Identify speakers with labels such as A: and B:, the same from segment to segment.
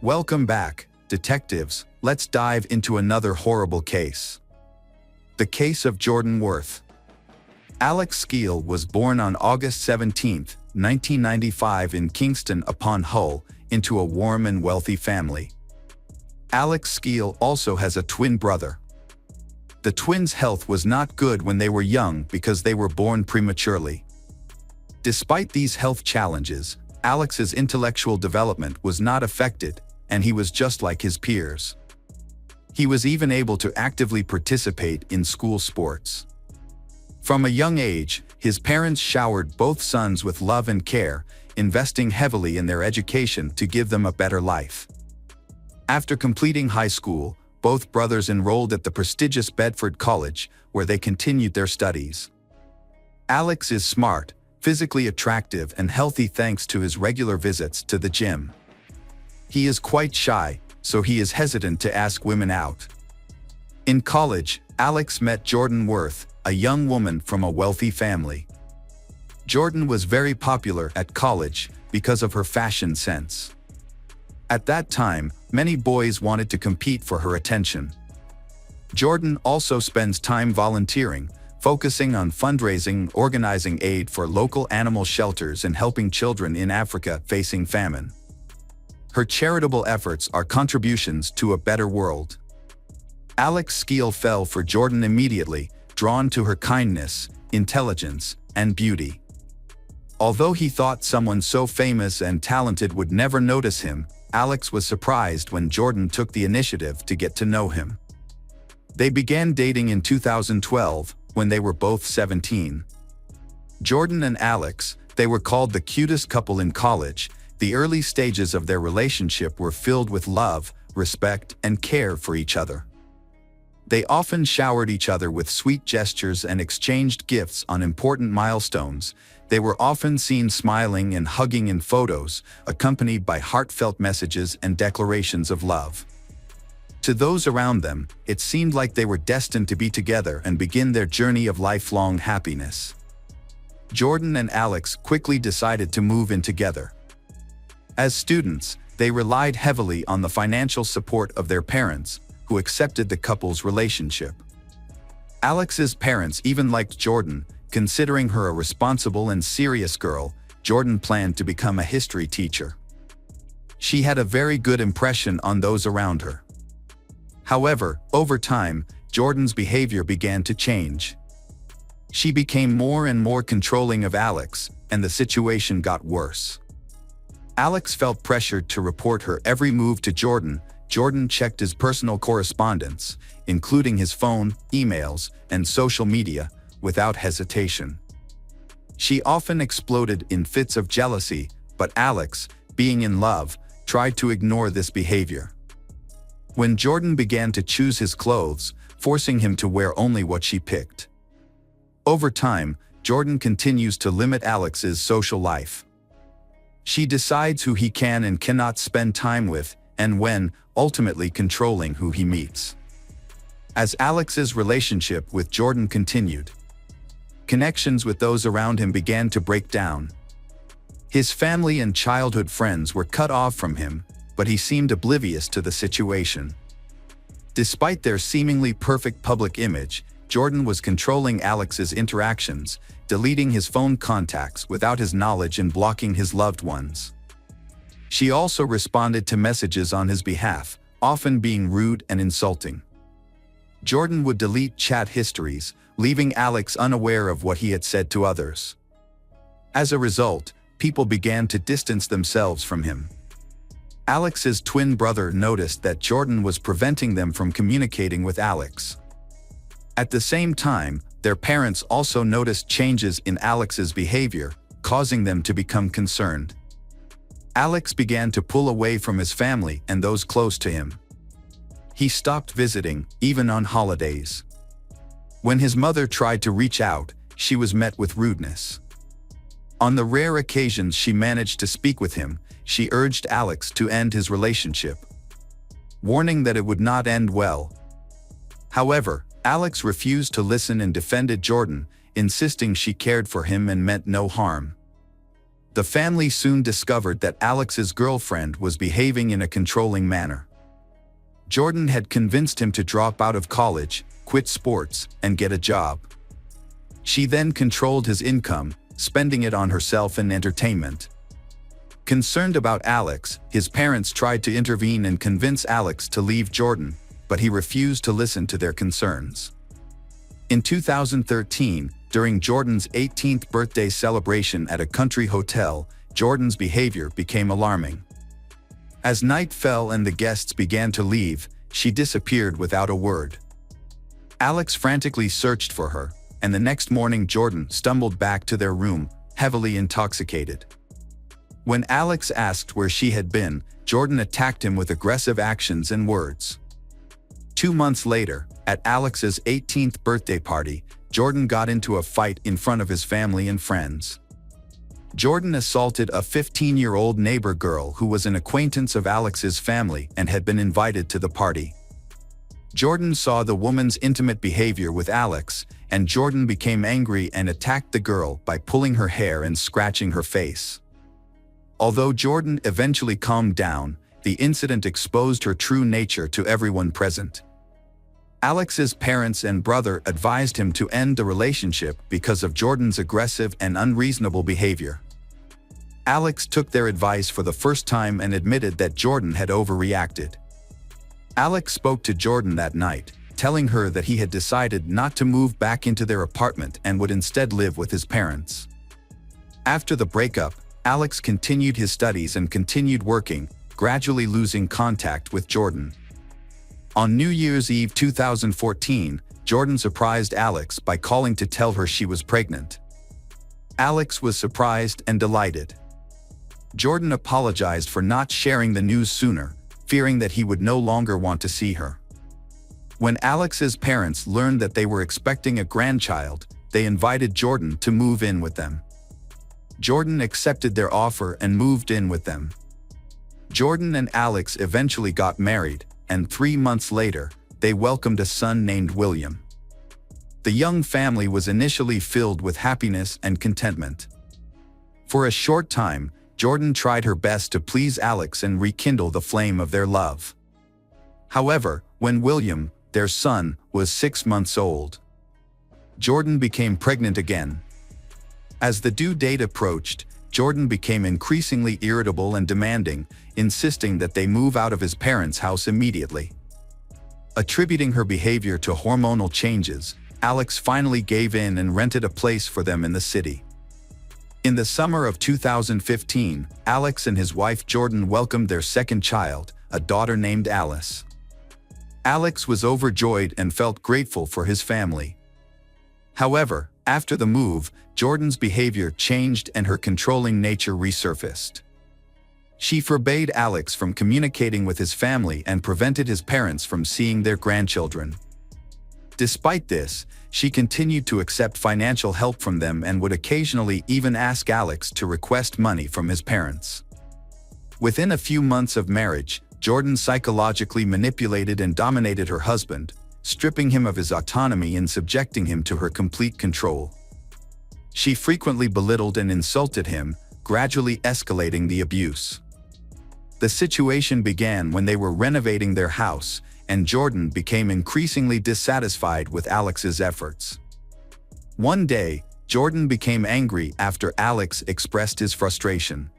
A: Welcome back, detectives. Let's dive into another horrible case. The case of Jordan Worth. Alex Skeel was born on August 17, 1995 in Kingston upon Hull, into a warm and wealthy family. Alex Skeel also has a twin brother. The twins' health was not good when they were young because they were born prematurely. Despite these health challenges, Alex's intellectual development was not affected, and he was just like his peers. He was even able to actively participate in school sports. From a young age, his parents showered both sons with love and care, investing heavily in their education to give them a better life. After completing high school, both brothers enrolled at the prestigious Bedford College, where they continued their studies. Alex is smart, physically attractive and healthy thanks to his regular visits to the gym. He is quite shy, so he is hesitant to ask women out. In college, Alex met Jordan Worth, a young woman from a wealthy family. Jordan was very popular at college because of her fashion sense. At that time, many boys wanted to compete for her attention. Jordan also spends time volunteering, focusing on fundraising, organizing aid for local animal shelters and helping children in Africa facing famine. Her charitable efforts are contributions to a better world. Alex Skeel fell for Jordan immediately, drawn to her kindness, intelligence, and beauty. Although he thought someone so famous and talented would never notice him, Alex was surprised when Jordan took the initiative to get to know him. They began dating in 2012, when they were both 17. Jordan and Alex, they were called the cutest couple in college. The early stages of their relationship were filled with love, respect, and care for each other. They often showered each other with sweet gestures and exchanged gifts on important milestones. They were often seen smiling and hugging in photos, accompanied by heartfelt messages and declarations of love. To those around them, it seemed like they were destined to be together and begin their journey of lifelong happiness. Jordan and Alex quickly decided to move in together. As students, they relied heavily on the financial support of their parents, who accepted the couple's relationship. Alex's parents even liked Jordan, considering her a responsible and serious girl. Jordan planned to become a history teacher. She had a very good impression on those around her. However, over time, Jordan's behavior began to change. She became more and more controlling of Alex, and the situation got worse. Alex felt pressured to report her every move to Jordan. Jordan checked his personal correspondence, including his phone, emails, and social media, without hesitation. She often exploded in fits of jealousy, but Alex, being in love, tried to ignore this behavior. When Jordan began to choose his clothes, forcing him to wear only what she picked. Over time, Jordan continues to limit Alex's social life. She decides who he can and cannot spend time with, and when, ultimately controlling who he meets. As Alex's relationship with Jordan continued, connections with those around him began to break down. His family and childhood friends were cut off from him, but he seemed oblivious to the situation. Despite their seemingly perfect public image, Jordan was controlling Alex's interactions, deleting his phone contacts without his knowledge and blocking his loved ones. She also responded to messages on his behalf, often being rude and insulting. Jordan would delete chat histories, leaving Alex unaware of what he had said to others. As a result, people began to distance themselves from him. Alex's twin brother noticed that Jordan was preventing them from communicating with Alex. At the same time, their parents also noticed changes in Alex's behavior, causing them to become concerned. Alex began to pull away from his family and those close to him. He stopped visiting, even on holidays. When his mother tried to reach out, she was met with rudeness. On the rare occasions she managed to speak with him, she urged Alex to end his relationship, warning that it would not end well. However, Alex refused to listen and defended Jordan, insisting she cared for him and meant no harm. The family soon discovered that Alex's girlfriend was behaving in a controlling manner. Jordan had convinced him to drop out of college, quit sports, and get a job. She then controlled his income, spending it on herself and entertainment. Concerned about Alex, his parents tried to intervene and convince Alex to leave Jordan, but he refused to listen to their concerns. In 2013, during Jordan's 18th birthday celebration at a country hotel, Jordan's behavior became alarming. As night fell and the guests began to leave, she disappeared without a word. Alex frantically searched for her, and the next morning Jordan stumbled back to their room, heavily intoxicated. When Alex asked where she had been, Jordan attacked him with aggressive actions and words. 2 months later, at Alex's 18th birthday party, Jordan got into a fight in front of his family and friends. Jordan assaulted a 15-year-old neighbor girl who was an acquaintance of Alex's family and had been invited to the party. Jordan saw the woman's intimate behavior with Alex, and Jordan became angry and attacked the girl by pulling her hair and scratching her face. Although Jordan eventually calmed down, the incident exposed her true nature to everyone present. Alex's parents and brother advised him to end the relationship because of Jordan's aggressive and unreasonable behavior. Alex took their advice for the first time and admitted that Jordan had overreacted. Alex spoke to Jordan that night, telling her that he had decided not to move back into their apartment and would instead live with his parents. After the breakup, Alex continued his studies and continued working, gradually losing contact with Jordan. On New Year's Eve 2014, Jordan surprised Alex by calling to tell her she was pregnant. Alex was surprised and delighted. Jordan apologized for not sharing the news sooner, fearing that he would no longer want to see her. When Alex's parents learned that they were expecting a grandchild, they invited Jordan to move in with them. Jordan accepted their offer and moved in with them. Jordan and Alex eventually got married, and 3 months later, they welcomed a son named William. The young family was initially filled with happiness and contentment. For a short time, Jordan tried her best to please Alex and rekindle the flame of their love. However, when William, their son, was 6 months old, Jordan became pregnant again. As the due date approached, Jordan became increasingly irritable and demanding, insisting that they move out of his parents' house immediately. Attributing her behavior to hormonal changes, Alex finally gave in and rented a place for them in the city. In the summer of 2015, Alex and his wife Jordan welcomed their second child, a daughter named Alice. Alex was overjoyed and felt grateful for his family. However, after the move, Jordan's behavior changed and her controlling nature resurfaced. She forbade Alex from communicating with his family and prevented his parents from seeing their grandchildren. Despite this, she continued to accept financial help from them and would occasionally even ask Alex to request money from his parents. Within a few months of marriage, Jordan psychologically manipulated and dominated her husband, stripping him of his autonomy and subjecting him to her complete control. She frequently belittled and insulted him, gradually escalating the abuse. The situation began when they were renovating their house, and Jordan became increasingly dissatisfied with Alex's efforts. One day, Jordan became angry after Alex expressed his frustration.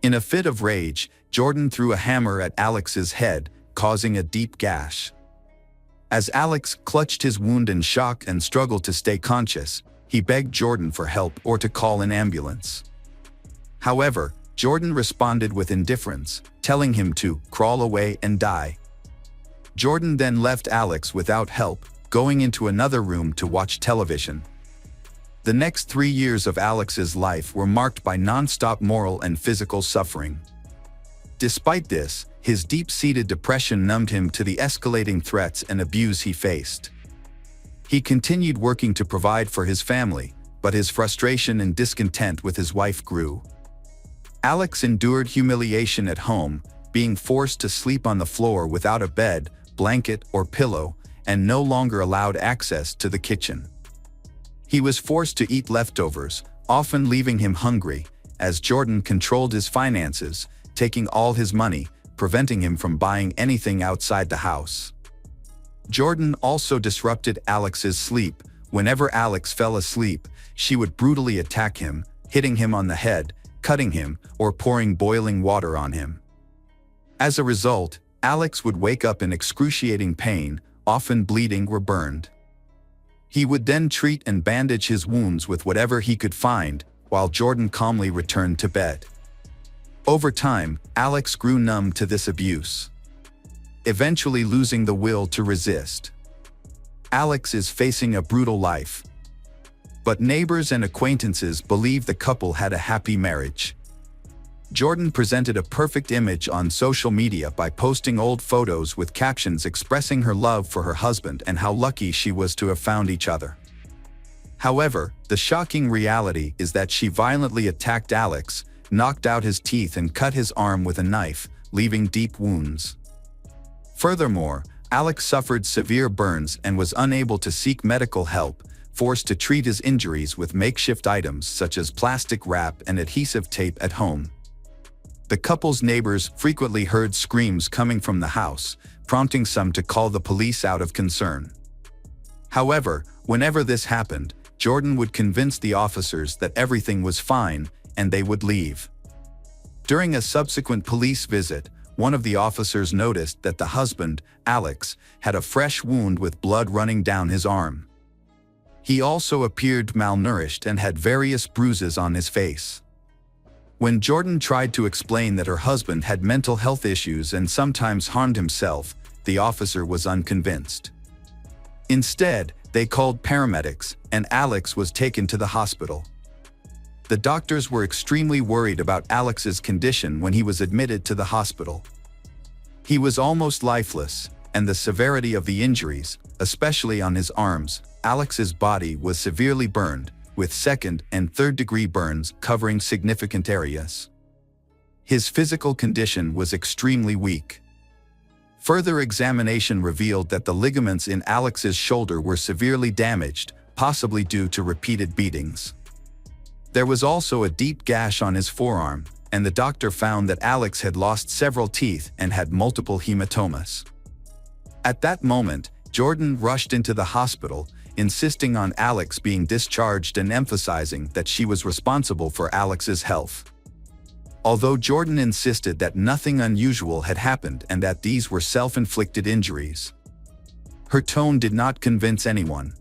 A: In a fit of rage, Jordan threw a hammer at Alex's head, causing a deep gash. As Alex clutched his wound in shock and struggled to stay conscious, he begged Jordan for help or to call an ambulance. However, Jordan responded with indifference, telling him to crawl away and die. Jordan then left Alex without help, going into another room to watch television. The next 3 years of Alex's life were marked by non-stop moral and physical suffering. Despite this, his deep-seated depression numbed him to the escalating threats and abuse he faced. He continued working to provide for his family, but his frustration and discontent with his wife grew. Alex endured humiliation at home, being forced to sleep on the floor without a bed, blanket, or pillow, and no longer allowed access to the kitchen. He was forced to eat leftovers, often leaving him hungry, as Jordan controlled his finances, taking all his money, preventing him from buying anything outside the house. Jordan also disrupted Alex's sleep. Whenever Alex fell asleep, she would brutally attack him, hitting him on the head, cutting him, or pouring boiling water on him. As a result, Alex would wake up in excruciating pain, often bleeding or burned. He would then treat and bandage his wounds with whatever he could find, while Jordan calmly returned to bed. Over time, Alex grew numb to this abuse, eventually losing the will to resist. Alex is facing a brutal life, but neighbors and acquaintances believe the couple had a happy marriage. Jordan presented a perfect image on social media by posting old photos with captions expressing her love for her husband and how lucky she was to have found each other. However, the shocking reality is that she violently attacked Alex, knocked out his teeth and cut his arm with a knife, leaving deep wounds. Furthermore, Alex suffered severe burns and was unable to seek medical help, forced to treat his injuries with makeshift items such as plastic wrap and adhesive tape at home. The couple's neighbors frequently heard screams coming from the house, prompting some to call the police out of concern. However, whenever this happened, Jordan would convince the officers that everything was fine and they would leave. During a subsequent police visit, one of the officers noticed that the husband, Alex, had a fresh wound with blood running down his arm. He also appeared malnourished and had various bruises on his face. When Jordan tried to explain that her husband had mental health issues and sometimes harmed himself, the officer was unconvinced. Instead, they called paramedics, and Alex was taken to the hospital. The doctors were extremely worried about Alex's condition when he was admitted to the hospital. He was almost lifeless, and the severity of the injuries, especially on his arms, Alex's body was severely burned, with second and third-degree burns covering significant areas. His physical condition was extremely weak. Further examination revealed that the ligaments in Alex's shoulder were severely damaged, possibly due to repeated beatings. There was also a deep gash on his forearm, and the doctor found that Alex had lost several teeth and had multiple hematomas. At that moment, Jordan rushed into the hospital, insisting on Alex being discharged and emphasizing that she was responsible for Alex's health. Although Jordan insisted that nothing unusual had happened and that these were self-inflicted injuries, her tone did not convince anyone.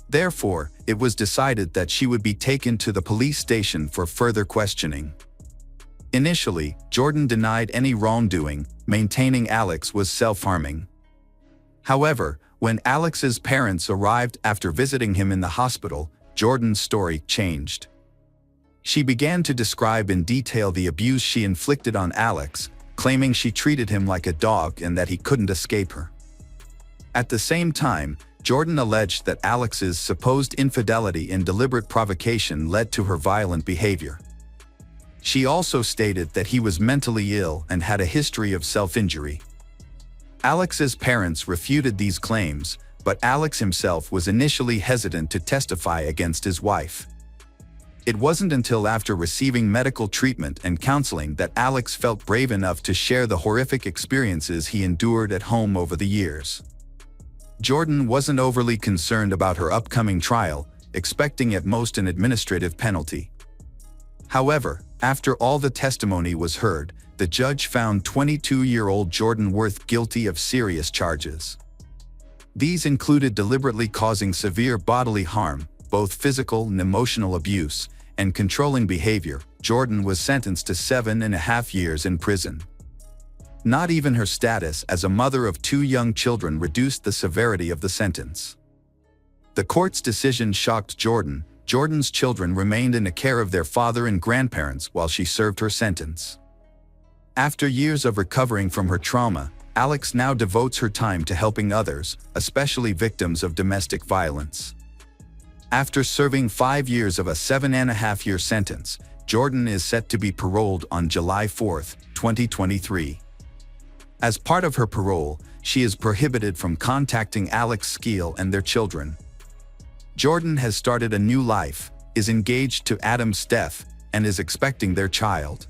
A: Therefore, it was decided that she would be taken to the police station for further questioning. Initially, Jordan denied any wrongdoing, maintaining Alex was self-harming. However, when Alex's parents arrived after visiting him in the hospital, Jordan's story changed. She began to describe in detail the abuse she inflicted on Alex, claiming she treated him like a dog and that he couldn't escape her. At the same time, Jordan alleged that Alex's supposed infidelity and deliberate provocation led to her violent behavior. She also stated that he was mentally ill and had a history of self-injury. Alex's parents refuted these claims, but Alex himself was initially hesitant to testify against his wife. It wasn't until after receiving medical treatment and counseling that Alex felt brave enough to share the horrific experiences he endured at home over the years. Jordan wasn't overly concerned about her upcoming trial, expecting at most an administrative penalty. However, after all the testimony was heard, the judge found 22-year-old Jordan Worth guilty of serious charges. These included deliberately causing severe bodily harm, both physical and emotional abuse, and controlling behavior. Jordan was sentenced to 7.5 years in prison. Not even her status as a mother of 2 young children reduced the severity of the sentence. The court's decision shocked Jordan. Jordan's children remained in the care of their father and grandparents while she served her sentence. After years of recovering from her trauma, Alex now devotes her time to helping others, especially victims of domestic violence. After serving 5 years of a 7.5-year sentence, Jordan is set to be paroled on July 4, 2023. As part of her parole, she is prohibited from contacting Alex Skeel and their children. Jordan has started a new life, is engaged to Adam Steff, and is expecting their child.